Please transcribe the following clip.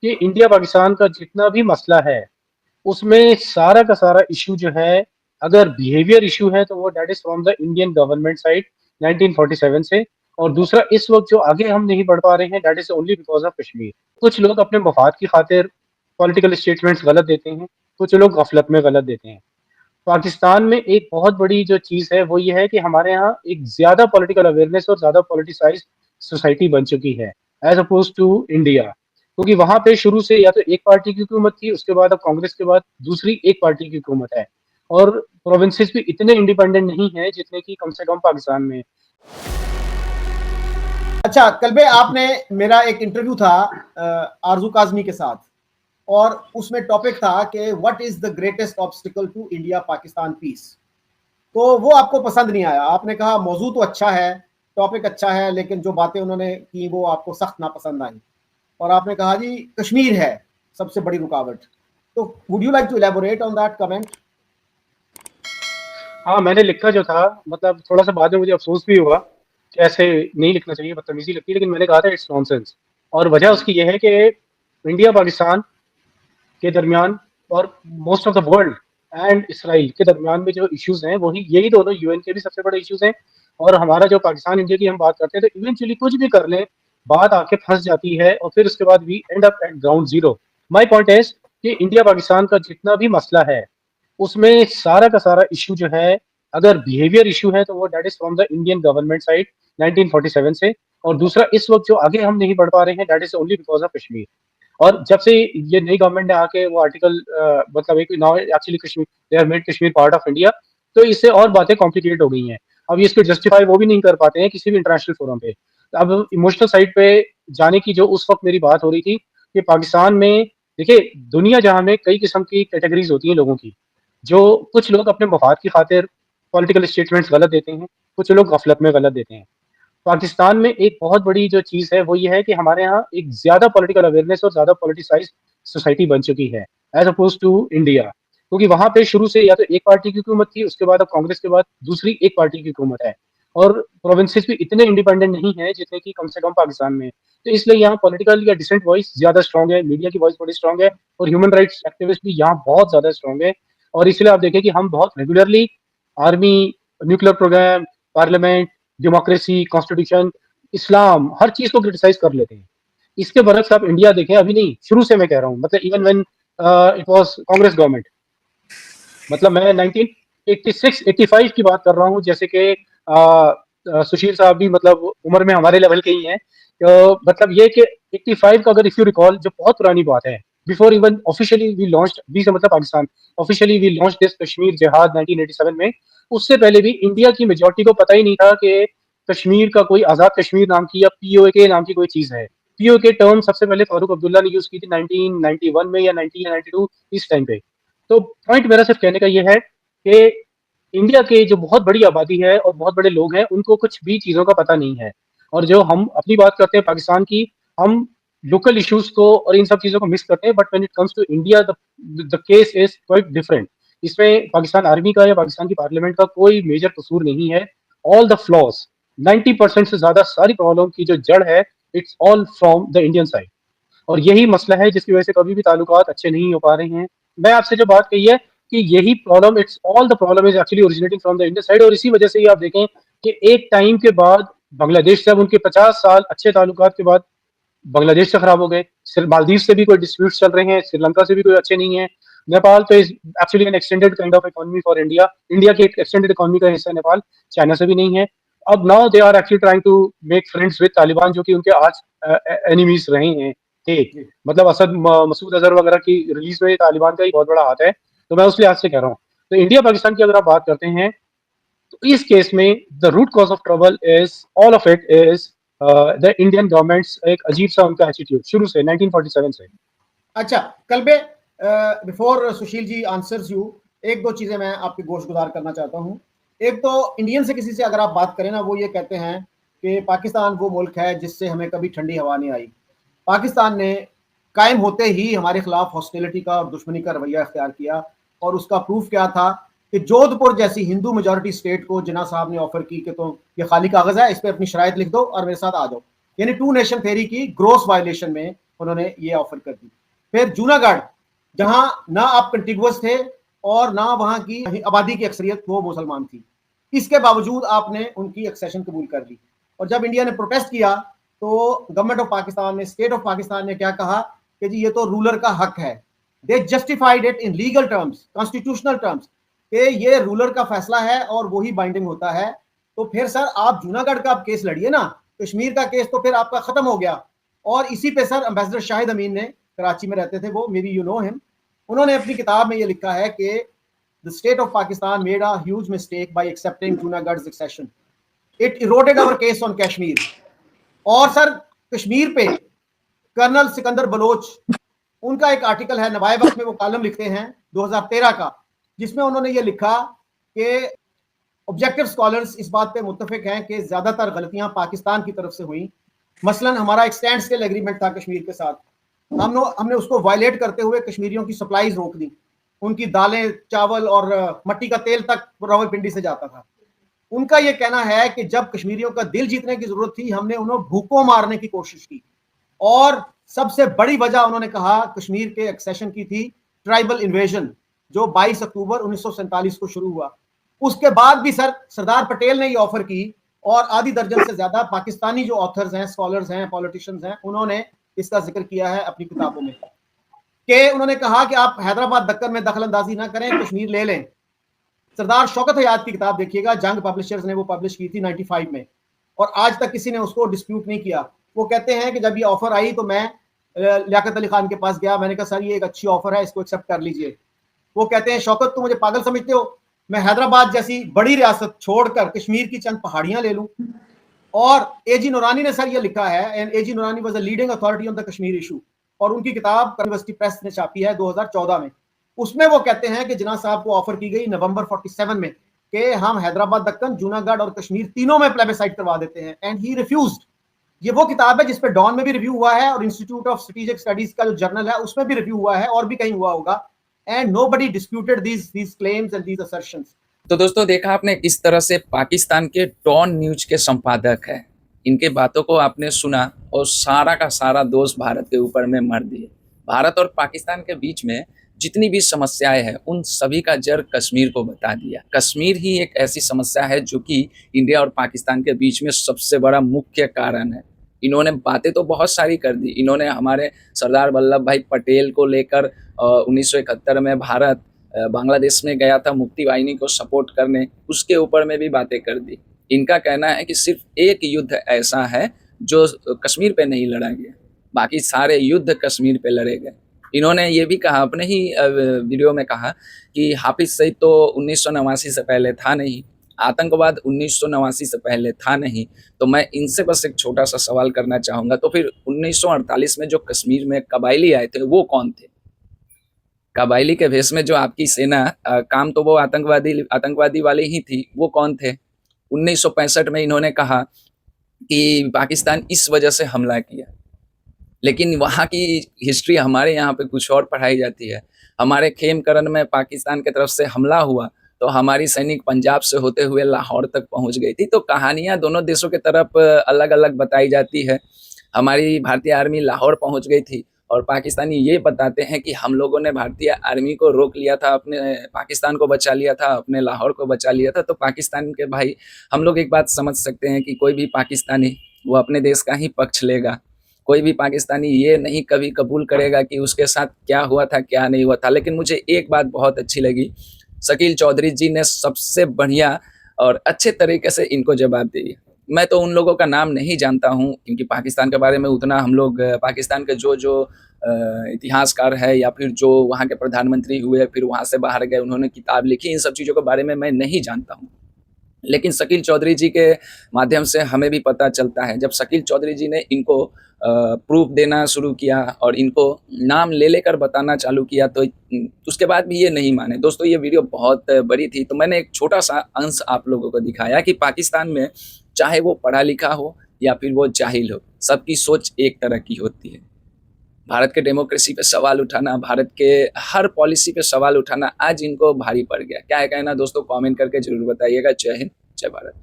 कि इंडिया पाकिस्तान का जितना भी मसला है, उसमें सारा का सारा इश्यू जो है, अगर बिहेवियर इश्यू है तो वो that is from the Indian government side 1947 से। और दूसरा, इस वक्त जो आगे हम नहीं बढ़ पा रहे हैं, that is only because of Kashmir. कुछ लोग अपने मफाद की खातिर पॉलिटिकल स्टेटमेंट्स गलत देते हैं, कुछ लोग गफलत में गलत देते हैं। पाकिस्तान में एक बहुत बड़ी जो चीज है वो ये है कि हमारे यहाँ एक ज्यादा पॉलिटिकल अवेयरनेस और ज्यादा पॉलिटिसाइज सोसाइटी बन चुकी है एज अपोज टू इंडिया। क्योंकि वहां पे शुरू से या तो एक पार्टी की हुकूमत थी, उसके बाद अब कांग्रेस के बाद दूसरी एक पार्टी की हुकूमत है। और प्रोविंसेस भी इतने इंडिपेंडेंट नहीं है जितने की कम से कम पाकिस्तान में। अच्छा कल आपने मेरा एक इंटरव्यू था आरजू काजमी के साथ, और उसमें टॉपिक था कि what is the greatest obstacle to India Pakistan peace. तो वो आपको पसंद नहीं आया, आपने कहा मौजू तो अच्छा है, टॉपिक अच्छा है, लेकिन जो बातें उन्होंने की वो आपको सख्त नापसंद आई। और आपने कहा जी कश्मीर है सबसे बड़ी रुकावट। तो would you like to elaborate on that comment? हाँ, मैंने लिखा जो था, मतलब थोड़ा सा बाद में मुझे अफसोस भी हुआ कि ऐसे नहीं लिखना चाहिए, बदतमीजी लगती है, लेकिन मैंने कहा था इट्स नॉनसेंस। और वजह उसकी यह है कि इंडिया पाकिस्तान के दरमियान और most of the world and Israel के दरमियान में जो इश्यूज हैं वही यही दोनों यूएन के भी सबसे बड़े इश्यूज हैं। और हमारा जो पाकिस्तान इंडिया की हम बात करते हैं तो इवेंचुअली कुछ भी कर लें, बात आके फंस जाती है और फिर उसके बाद we end up at ground zero. My point is कि इंडिया पाकिस्तान का जितना भी मसला है, उसमें सारा का सारा इशू जो है, अगर बिहेवियर इशू है तो वो that is from the Indian government side 1947 से। और दूसरा, इस वक्त जो आगे हम नहीं बढ़ पा रहे हैं, that is only because of Kashmir. और जब से ये नई गवर्नमेंट ने आके वो आर्टिकल मतलब एक now actually Kashmir they are made Kashmir part of India, तो इससे और बातें कॉम्प्लिकेटेड हो गई हैं। अब इसको जस्टिफाई वो भी नहीं कर पाते हैं किसी भी इंटरनेशनल फोरम पे। अब इमोशनल साइड पे जाने की जो उस वक्त मेरी बात हो रही थी कि पाकिस्तान में, देखिए, दुनिया जहां में कई किस्म की कैटेगरीज होती हैं लोगों की। जो कुछ लोग अपने मफाद की खातिर पॉलिटिकल स्टेटमेंट्स गलत देते हैं, कुछ लोग गफलत में गलत देते हैं। पाकिस्तान में एक बहुत बड़ी जो चीज है वो ये है कि हमारे यहाँ एक ज्यादा पॉलिटिकल अवेयरनेस और ज्यादा पॉलिटिसाइज सोसाइटी बन चुकी है एज अपोज टू इंडिया। क्योंकि वहां पे शुरू से या तो एक पार्टी की हुकूमत थी, उसके बाद अब कांग्रेस के बाद दूसरी एक पार्टी की हुकूमत है। और प्रोविंसेस भी इतने इंडिपेंडेंट नहीं है जितने की कम से कम पाकिस्तान में। तो इसलिए यहाँ पॉलिटिकल या डिसेंट वॉइस ज्यादा स्ट्रॉन्ग है, मीडिया की वॉइस बड़ी स्ट्रॉन्ग है, और ह्यूमन राइट्स एक्टिविस्ट भी यहाँ बहुत ज्यादा स्ट्रॉन्ग है। और इसलिए आप देखें कि हम बहुत regularly army, nuclear program, parliament, democracy, constitution, Islam, हर चीज को क्रिटिसाइज कर लेते हैं। इसके बरक्स आप इंडिया देखें, अभी नहीं, शुरू से मैं कह रहा हूँ, मतलब even when it was Congress government, मतलब मैं 1986 85 की बात कर रहा हूँ, जैसे कि सुशील साहब भी मतलब उम्र में हमारे लेवल के ही हैं। तो मतलब ये कि 85 का अगर इफ यू रिकॉल, जो बहुत पुरानी बात है, before even officially we launched, we से मतलब Pakistan, officially we launched this Kashmir जिहाद 1987 में। उससे पहले भी इंडिया की मेजोरिटी को पता ही नहीं था कि कश्मीर का कोई आजाद कश्मीर नाम की या पीओके नाम की कोई चीज है। पीओके टर्म सबसे पहले फारूक अब्दुल्ला ने यूज की थी 1991 में या 1992 इस टाइम पे। तो पॉइंट मेरा सिर्फ कहने का ये है कि इंडिया के जो बहुत बड़ी आबादी है और बहुत बड़े लोग हैं, उनको कुछ भी चीजों का पता नहीं है। और जो हम अपनी बात करते हैं पाकिस्तान की, हम लोकल इश्यूज को और इन सब चीजों को मिस करते हैं। But when it comes to India, the case is quite different. इसमें पाकिस्तान आर्मी का या पाकिस्तान की पार्लियामेंट का कोई मेजर कसूर नहीं है। ऑल द फ्लॉज, 90% से ज्यादा सारी प्रॉब्लम की जो जड़ है, it's all from the Indian side. और यही मसला है जिसकी वजह से कभी भी ताल्लुकात अच्छे नहीं हो पा रहे हैं। मैं आपसे जो बात कही है कि यही problem, it's all the problem is actually originating from the Indian side. और इसी वजह से ही आप देखें कि एक टाइम के बाद बांग्लादेश से, अब उनके 50 साल अच्छे ताल्लुकात के बाद, बांग्लादेश से खराब हो गए। मालदीव से भी कोई डिस्प्यूट चल रहे हैं, श्रीलंका से भी कोई अच्छे नहीं है। नेपाल तो is actually an extended kind of economy for India. India की एक एक्सटेंडेड इकोनॉमी का हिस्सा नेपाल, चाइना से भी नहीं है। अब now they are actually trying to make friends with Taliban, जो कि उनके आज एनिमीज रहे हैं थे। मतलब असद मसूद अजहर वगैरह की रिलीज में तालिबान का ही बहुत बड़ा हाथ है। तो मैं उस लिहाज से कह रहा हूँ। तो इंडिया पाकिस्तान की अगर आप बात करते हैं, तो इस केस में the root cause of trouble is, all of it is the Indian governments, एक अजीब सा उनका एटीट्यूड शुरू से 1947 से। अच्छा कल before Sushil ji answers you, एक दो चीजें मैं आपके गोशगुजार करना चाहता हूँ। एक तो इंडियन से किसी से अगर आप बात करें ना, वो ये कहते हैं कि पाकिस्तान वो मुल्क है जिससे हमें कभी ठंडी हवा नहीं आई। पाकिस्तान ने कायम होते ही हमारे खिलाफ हॉस्टिलिटी का और दुश्मनी का रवैया अख्तियार किया, और उसका प्रूफ क्या था कि जोधपुर जैसी हिंदू मेजॉरिटी स्टेट को जिन्ना साहब ने ऑफर की कि तो ये खाली कागज है, इस पर अपनी शराइत लिख दो और मेरे साथ आ जाओ। यानी टू नेशन थ्योरी की ग्रोस वायलेशन में उन्होंने ये ऑफर कर दी। फिर जूनागढ़, जहां ना आप कंटिगुअस थे और ना वहां की आबादी की अक्सरियत वो मुसलमान थी, इसके बावजूद आपने उनकी एक्सेशन कबूल कर ली। और जब इंडिया ने प्रोटेस्ट किया तो गवर्नमेंट ऑफ पाकिस्तान ने, स्टेट ऑफ पाकिस्तान ने क्या कहा कि जी ये तो रूलर का हक है। They justified it in legal terms, constitutional terms, कि ये रूलर का फैसला है और वही बाइंडिंग होता है। तो फिर सर आप जूनागढ़ का आप केस लड़िए ना, कश्मीर का केस तो फिर आपका खत्म हो गया। और इसी पे सर एम्बेसडर शाहिद अमीन ने, कराची में रहते थे वो, may be you know him, उन्होंने अपनी किताब में ये लिखा है कि the state of Pakistan made a huge mistake by accepting Junagadh accession, it eroded our case on Kashmir. और सर कश्मीर पे कर्नल सिकंदर बलोच, उनका एक आर्टिकल है नवाए वक्त में, वो कॉलम लिखते हैं 2013 का, जिसमें उन्होंने ये लिखा कि ऑब्जेक्टिव स्कॉलर्स इस बात पे मुत्तफिक हैं कि ज्यादातर गलतियां पाकिस्तान की तरफ से हुई। मसलन हमारा एक स्टैंड स्टिल एग्रीमेंट था कश्मीर के साथ, हमने उसको वायलेट करते हुए कश्मीरियों की सप्लाईज रोक दी, उनकी दालें, चावल और मट्टी का तेल तक रावलपिंडी से जाता था। उनका यह कहना है कि जब कश्मीरियों का दिल जीतने की जरूरत थी, हमने उन्हें भूखों मारने की कोशिश की। और सबसे बड़ी वजह उन्होंने कहा कश्मीर के एक्सेशन की थी ट्राइबल इन्वेजन, जो 22 अक्टूबर 1947 को शुरू हुआ। उसके बाद भी सर सरदार पटेल ने ये ऑफर की, और आधी दर्जन से ज्यादा पाकिस्तानी जो ऑथर्स हैं, स्कॉलर्स हैं, पॉलिटिशियंस हैं, उन्होंने इसका जिक्र किया है अपनी किताबों में, कि उन्होंने कहा कि आप हैदराबाद दक्कन में दखल अंदाजी ना करें, कश्मीर ले लें। सरदार शौकत हयात की किताब देखिएगा, जंग पब्लिशर्स ने वो पब्लिश की थी 95 में, और आज तक किसी ने उसको डिस्प्यूट नहीं किया। वो कहते हैं कि जब ये ऑफर आई तो मैं लियाकत अली खान के पास गया, मैंने कहा सर ये एक अच्छी ऑफर है, इसको एक्सेप्ट कर लीजिए। वो कहते हैं शौकत तुम मुझे पागल समझते हो, मैं हैदराबाद जैसी बड़ी रियासत छोड़कर कश्मीर की चंद पहाड़ियां ले लूं। और एजी नूरानी ने सर ये लिखा है, एंड एजी नूरानी was a leading authority on the Kashmir issue, और उनकी किताब यूनिवर्सिटी प्रेस ने छापी है 2014 में। उसमें वो कहते हैं कि जिन्ना साहब को ऑफर की गई नवंबर 47 में कि हम हैदराबाद दक्कन, जूनागढ़ और कश्मीर तीनों में प्लेबिसाइट करवा देते हैं, एंड ही रिफ्यूज्ड। ये वो किताब है जिसपे डॉन में भी रिव्यू हुआ है, और इंस्टीट्यूट ऑफ स्ट्रेटेजिक स्टडीज का जो जर्नल है उसमें भी रिव्यू हुआ है, और भी कहीं हुआ होगा, and nobody disputed these claims and these assertions। तो दोस्तों देखा आपने किस तरह से पाकिस्तान के डॉन न्यूज के संपादक है, इनके बातों को आपने सुना और सारा का सारा दोष भारत के ऊपर में मर दिए। भारत और पाकिस्तान के बीच में जितनी भी समस्याएं हैं उन सभी का जड़ कश्मीर को बता दिया। कश्मीर ही एक ऐसी समस्या है जो कि इंडिया और पाकिस्तान के बीच में सबसे बड़ा मुख्य कारण है। इन्होंने बातें तो बहुत सारी कर दी, इन्होंने हमारे सरदार वल्लभ भाई पटेल को लेकर 1971 में भारत बांग्लादेश में गया था मुक्ति वाहिनी को सपोर्ट करने, उसके ऊपर में भी बातें कर दी। इनका कहना है कि सिर्फ एक युद्ध ऐसा है जो कश्मीर पे नहीं लड़ा गया, बाकी सारे युद्ध कश्मीर पे लड़े गए। इन्होंने ये भी कहा, अपने ही वीडियो में कहा कि हाफिज सईद तो 1989 से पहले था नहीं, आतंकवाद 1989 से पहले था नहीं। तो मैं इनसे बस एक छोटा सा सवाल करना चाहूँगा, तो फिर 1948 में जो कश्मीर में कबायली आए थे वो कौन थे? कबायली के भेष में जो आपकी सेना काम तो वो आतंकवादी वाले ही थी, वो कौन थे? 1965 में इन्होंने कहा कि पाकिस्तान इस वजह से हमला किया, लेकिन वहाँ की हिस्ट्री हमारे यहाँ पे कुछ और पढ़ाई जाती है। हमारे खेमकरन में पाकिस्तान की तरफ से हमला हुआ तो हमारी सैनिक पंजाब से होते हुए लाहौर तक पहुँच गई थी। तो कहानियाँ दोनों देशों की तरफ अलग अलग बताई जाती है। हमारी भारतीय आर्मी लाहौर पहुँच गई थी और पाकिस्तानी ये बताते हैं कि हम लोगों ने भारतीय आर्मी को रोक लिया था, अपने पाकिस्तान को बचा लिया था, अपने लाहौर को बचा लिया था। तो पाकिस्तान के भाई, हम लोग एक बात समझ सकते हैं कि कोई भी पाकिस्तानी वो अपने देश का ही पक्ष लेगा। कोई भी पाकिस्तानी ये नहीं कभी कबूल करेगा कि उसके साथ क्या हुआ था क्या नहीं हुआ था। लेकिन मुझे एक बात बहुत अच्छी लगी, शकील चौधरी जी ने सबसे बढ़िया और अच्छे तरीके से इनको जवाब दिया। मैं तो उन लोगों का नाम नहीं जानता हूँ क्योंकि पाकिस्तान के बारे में उतना हम लोग, पाकिस्तान के जो इतिहासकार है या फिर जो वहाँ के प्रधानमंत्री हुए फिर वहाँ से बाहर गए, उन्होंने किताब लिखी, इन सब चीज़ों के बारे में मैं नहीं जानता हूँ। लेकिन शकील चौधरी जी के माध्यम से हमें भी पता चलता है। जब शकील चौधरी जी ने इनको प्रूफ देना शुरू किया और इनको नाम ले लेकर बताना चालू किया तो उसके बाद भी ये नहीं माने। दोस्तों ये वीडियो बहुत बड़ी थी तो मैंने एक छोटा सा अंश आप लोगों को दिखाया कि पाकिस्तान में चाहे वो पढ़ा लिखा हो या फिर वो जाहिल हो, सबकी सोच एक तरह की होती है। भारत के डेमोक्रेसी पे सवाल उठाना, भारत के हर पॉलिसी पे सवाल उठाना आज इनको भारी पड़ गया। क्या है कहना दोस्तों, कमेंट करके जरूर बताइएगा। जय हिंद, जय भारत।